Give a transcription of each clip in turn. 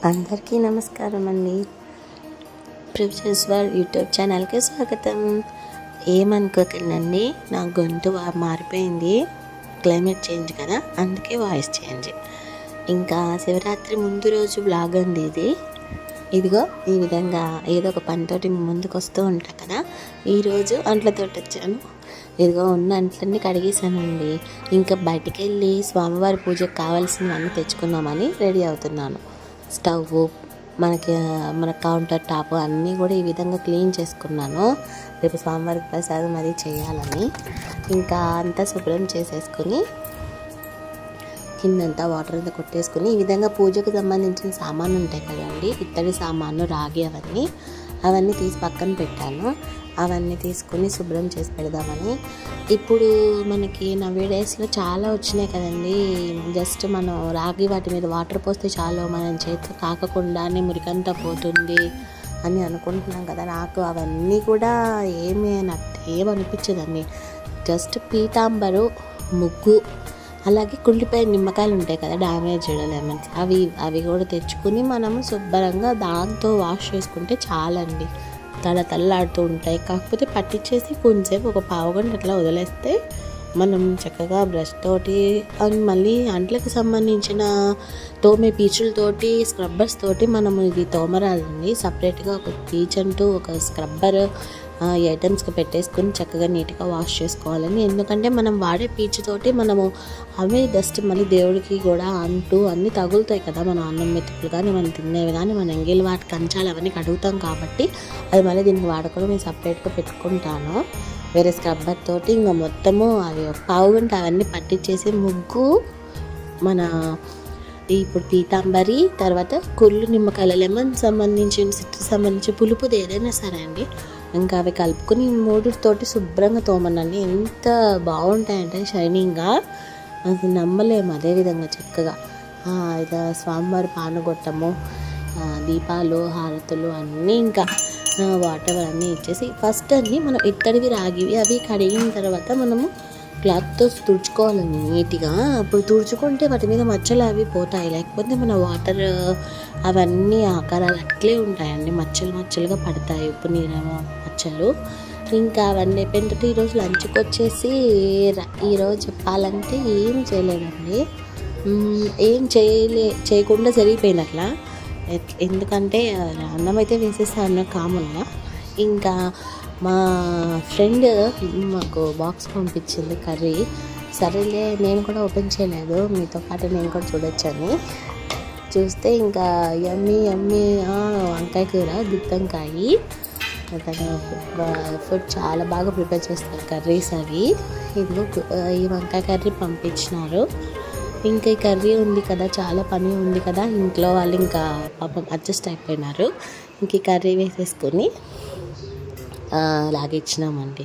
అందరికీ నమస్కారం అండి. ప్రివ్యూస్వర్ యూట్యూబ్ ఛానల్కి స్వాగతం. ఏమనుకోకండి, నా గొంతు మారిపోయింది. క్లైమేట్ చేంజ్ కదా, అందుకే వాయిస్ చేంజ్. ఇంకా శివరాత్రి ముందు రోజు బ్లాగ్ అండి ఇది. ఇదిగో ఈ విధంగా ఏదో ఒక పనితోటి ముందుకు వస్తూ ఉంటా కదా. ఈరోజు అంట్లతోటి వచ్చాను. ఇదిగో ఉన్న అంట్లన్నీ కడిగేసానండి. ఇంకా బయటికి వెళ్ళి స్వామివారి పూజకు కావాల్సినవన్నీ తెచ్చుకుందామని రెడీ అవుతున్నాను. స్టవ్, మన కౌంటర్ టాప్ అన్నీ కూడా ఈ విధంగా క్లీన్ చేసుకున్నాను. రేపు స్వామివారికి ప్రసాదం అది చేయాలని ఇంకా అంతా శుభ్రం చేసేసుకుని కిందంతా వాటర్ అంతా కొట్టేసుకుని ఈ విధంగా పూజకు సంబంధించిన సామాన్లు ఉంటాయి కదండి, ఇత్తడి సామాన్లు, రాగి, అవన్నీ తీసి పక్కన పెట్టాను. అవన్నీ తీసుకుని శుభ్రం చేసి పెడదామని. ఇప్పుడు మనకి నవేడేస్లో చాలా వచ్చినాయి కదండి. జస్ట్ మనం రాగి వాటి మీద వాటర్ పోస్తే చాలు, మనం చేతితో తాకకుండానే మురికంతా పోతుంది అని అనుకుంటున్నాం కదా. నాకు అవన్నీ కూడా ఏమనిపించదండి. జస్ట్ పీతాంబరు, ముగ్గు, అలాగే కుళ్ళిపోయిన నిమ్మకాయలు ఉంటాయి కదా, డ్యామేజ్డ్ లెమన్స్, అవి కూడా తెచ్చుకుని మనము శుభ్రంగా దాంతో వాష్ చేసుకుంటే చాలండి. తల్లతల్లాడుతూ ఉంటాయి. కాకపోతే పట్టించేసి కొంచెంసేపు ఒక పావుగంట అట్లా వదిలేస్తే మనం చక్కగా బ్రష్ తోటి మళ్ళీ అంట్లకు సంబంధించిన తోమే పీచులతోటి, స్క్రబ్బర్స్ తోటి మనము ఇది తోమరాలండి. సపరేట్గా ఒక పీచ్ అంటూ ఒక స్క్రబ్బర్ ఈ ఐటమ్స్కి పెట్టేసుకుని చక్కగా నీట్గా వాష్ చేసుకోవాలని. ఎందుకంటే మనం వాడే పీచుతోటి మనము అవే డస్ట్ మళ్ళీ దేవుడికి కూడా అంటూ అన్నీ తగులుతాయి కదా. మన అన్నం మెతుకులు కానీ, మనం తినేవి కానీ, మన ఎంగిల్ వాటి కంచాలు అవన్నీ కడుగుతాం కాబట్టి అది మళ్ళీ దీనికి వాడుకోవడం నేను సపరేట్గా పెట్టుకుంటాను వేరే స్క్రబ్బర్ తోటి. ఇంకా మొత్తము అవి ఒక పావుగంట అవన్నీ పట్టించేసి ముగ్గు, మన ఇప్పుడు పీతాంబరి, తర్వాత కుళ్ళు నిమ్మకాయల, లెమన్ సంబంధించిన, సిట్రస్ సంబంధించి పులుపుది ఏదైనా సరే అండి, ఇంకా అవి కలుపుకొని మూడుతోటి శుభ్రంగా తోమనండి. ఎంత బాగుంటాయంటే షైనింగ్గా, అది నమ్మలేము. అదేవిధంగా చక్కగా ఇక స్వామివారి పానగొట్టము, దీపాలు, హారతులు అన్నీ ఇంకా వాటర్ అన్నీ ఇచ్చేసి ఫస్ట్ అన్నీ మనం ఇత్తడివి, రాగివి అవి కడిగిన తర్వాత మనము క్లాత్తో తుడుచుకోవాలండి నీట్గా. అప్పుడు తుడుచుకుంటే వాటి మీద మచ్చలు అవి పోతాయి. లేకపోతే మన వాటర్ అవన్నీ ఆకారాలు అట్లే ఉంటాయండి, మచ్చలుగా పడతాయి, ఉప్పు నీరు మచ్చలు. ఇంకా అవన్నీ అయిపోయిన తర్వాత ఈరోజు లంచ్కి వచ్చేసి ఈరోజు చెప్పాలంటే ఏం చేయలేదండి. ఏం చేయకుండా జరిగిపోయింది అట్లా. ఎందుకంటే అన్నం అయితే వేసేసాను కామన్గా. ఇంకా మా ఫ్రెండ్ మాకు బాక్స్ పంపించింది కర్రీ. సరేలే, నేను కూడా ఓపెన్ చేయలేదు, మీతో పాటు నేను కూడా చూడొచ్చని చూస్తే ఇంకా యమ్మీ వంకాయ కూర, గుత్తొంకాయ, తను ఫుడ్ చాలా బాగా ప్రిపేర్ చేస్తారు కర్రీస్ అవి. ఇదిగో ఈ వంకాయ కర్రీ పంపించినారు. ఇంకా ఈ కర్రీ ఉంది కదా, చాలా పని ఉంది కదా ఇంట్లో, వాళ్ళు ఇంకా పాపం అడ్జస్ట్ అయిపోయినారు. ఇంక ఈ కర్రీ వేసేసుకొని లాగిచ్చినామండి.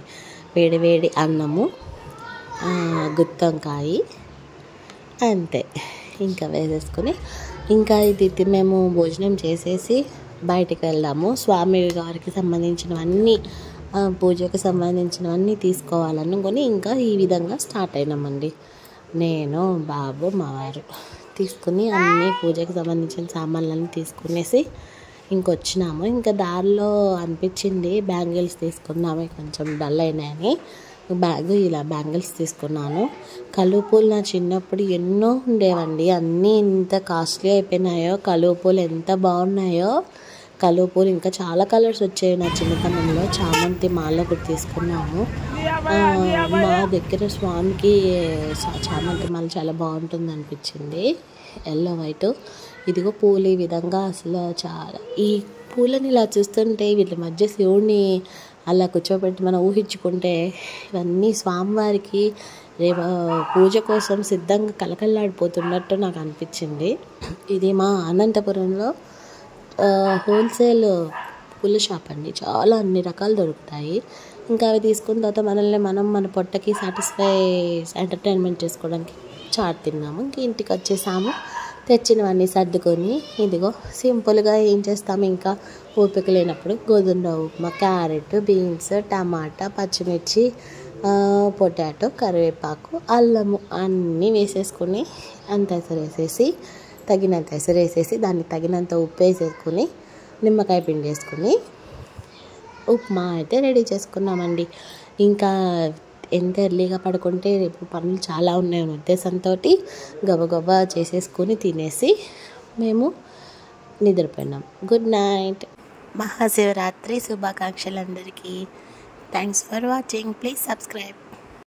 వేడి అన్నము, గుత్తొంకాయ, అంతే. ఇంకా వేసేసుకొని ఇంకా ఇది మేము భోజనం చేసేసి బయటికి వెళ్దాము. స్వామి గారికి సంబంధించినవన్నీ, పూజకు సంబంధించినవన్నీ తీసుకోవాలనుకొని ఇంకా ఈ విధంగా స్టార్ట్ అయినామండి. నేను, బాబు, మా వారు తీసుకుని అన్నీ పూజకు సంబంధించిన సామాన్లన్నీ తీసుకునేసి ఇంకొచ్చినాము. ఇంకా దారిలో అనిపించింది బ్యాంగిల్స్ తీసుకున్నాము, కొంచెం డల్ అయినాయని ఇలా బ్యాంగిల్స్ తీసుకున్నాను. కలువ పూలు నా చిన్నప్పుడు ఎన్నో ఉండేవండి, అన్నీ ఎంత కాస్ట్లీ అయిపోయినాయో. కలువ పూలు ఎంత బాగున్నాయో. కలువ పూలు ఇంకా చాలా కలర్స్ వచ్చాయి నా చిన్నతనంలో. చామంతి మాల ఒకటి తీసుకున్నాము. మా దగ్గర స్వామికి చామంతి మాల చాలా బాగుంటుంది అనిపించింది, ఎల్లో వైట్. ఇదిగో పూలు ఈ విధంగా అసలు చాలా, ఈ పూలని ఇలా చూస్తుంటే వీటి మధ్య శివుడిని అలా కూర్చోబెట్టి మనం ఊహించుకుంటే ఇవన్నీ స్వామివారికి రేపు పూజ కోసం సిద్ధంగా కలకల్లాడిపోతున్నట్టు నాకు అనిపించింది. ఇది మా అనంతపురంలో హోల్సేల్ పూల షాప్ అండి. చాలా అన్ని రకాలు దొరుకుతాయి. ఇంకా అవి తీసుకున్న తర్వాత మన పొట్టకి ఎంటర్టైన్మెంట్ చేసుకోవడానికి చాట్ తిన్నాము. ఇంక ఇంటికి వచ్చేసాము. తెచ్చినవన్నీ సర్దుకొని ఇదిగో సింపుల్గా ఏం చేస్తాము, ఇంకా ఓపిక లేనప్పుడు గోధుమ ఉప్మా, క్యారెట్, బీన్స్, టమాటా, పచ్చిమిర్చి, పొటాటో, కరివేపాకు, అల్లము అన్నీ వేసేసుకొని అంతా వేసేసి తగినంత ఎసరు వేసేసి దానికి తగినంత ఉప్పు వేసేసుకుని నిమ్మకాయ పిండి వేసుకుని ఉప్మా అయితే రెడీ చేసుకున్నామండి. ఇంకా ఎంత ఎర్లీగా పడుకుంటే రేపు పనులు చాలా ఉన్నాయని ఉద్దేశంతో గబగబా చేసేసుకొని తినేసి మేము నిద్రపోయినాం. Good night. మహాశివరాత్రి శుభాకాంక్షలు అందరికీ. Thanks for watching. Please subscribe.